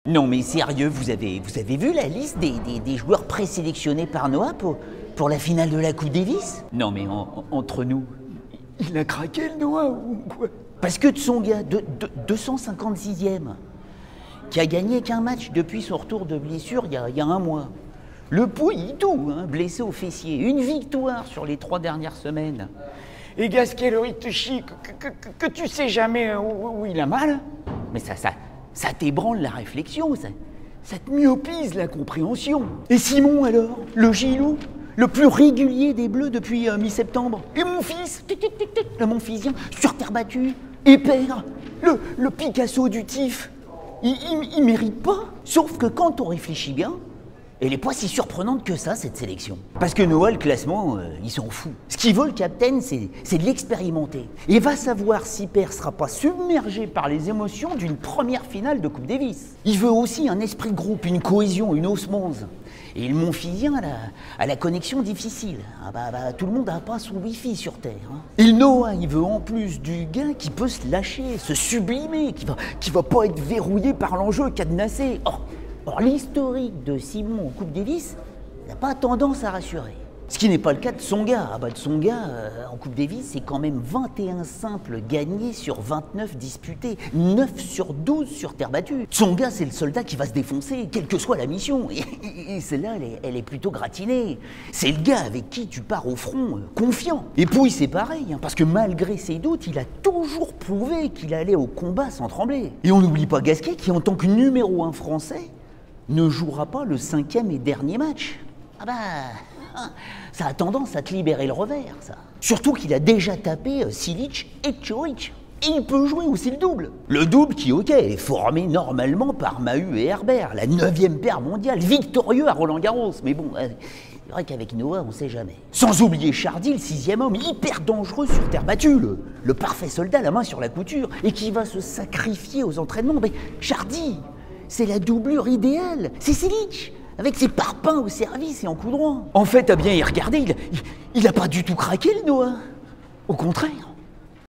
Non mais sérieux, vous avez vu la liste des joueurs présélectionnés par Noah pour la finale de la Coupe Davis? Non mais entre nous, il a craqué le Noah ou quoi? Parce que Tsonga, 256e, qui a gagné qu'un match depuis son retour de blessure il y a un mois. Le Pouille, tout, hein, blessé au fessier. Une victoire sur les 3 dernières semaines. Et Gasquet, le Rituchi, que tu sais jamais où il a mal. Mais ça t'ébranle la réflexion, ça te myopise la compréhension. Et Simon alors, le Gilou, le plus régulier des Bleus depuis mi-septembre. Et mon fils, le Montfisien, sur terre battue, épère, le Picasso du TIF. Il mérite pas. Sauf que quand on réfléchit bien, elle n'est pas si surprenante que ça, cette sélection. Parce que Noah, le classement, il s'en fout. Ce qu'il veut, le capitaine, c'est de l'expérimenter. Et va savoir si Père sera pas submergé par les émotions d'une première finale de Coupe Davis. Il veut aussi un esprit de groupe, une cohésion, une osmose. Et le Montfisien a la connexion difficile. Tout le monde n'a pas son wifi sur Terre. Hein. Et le Noah, il veut en plus du gars qui peut se lâcher, se sublimer, qui va pas être verrouillé par l'enjeu, cadenassé. Or, l'historique de Simon en Coupe Davis n'a pas tendance à rassurer. Ce qui n'est pas le cas de Tsonga. Tsonga, en Coupe Davis, c'est quand même 21 simples gagnés sur 29 disputés, 9 sur 12 sur terre battue. Tsonga, c'est le soldat qui va se défoncer, quelle que soit la mission. Et celle-là, elle est plutôt gratinée. C'est le gars avec qui tu pars au front, confiant. Et Pouille, c'est pareil, hein, parce que malgré ses doutes, il a toujours prouvé qu'il allait au combat sans trembler. Et on n'oublie pas Gasquet, qui en tant que numéro 1 français, ne jouera pas le 5e et dernier match. Ça a tendance à te libérer le revers, ça. Surtout qu'il a déjà tapé Silic et Tchoric. Et il peut jouer aussi le double. Le double qui, ok, est formé normalement par Mahut et Herbert, la 9e paire mondiale, victorieux à Roland-Garros. Mais bon, c'est vrai qu'avec Noah, on sait jamais. Sans oublier Chardy, le 6e homme, hyper dangereux sur terre battue, le parfait soldat, la main sur la couture, et qui va se sacrifier aux entraînements. Mais Chardy, c'est la doublure idéale, c'est Silic, avec ses parpaings au service et en coup droit. En fait, à bien y regarder, il a pas du tout craqué le Noah. Au contraire.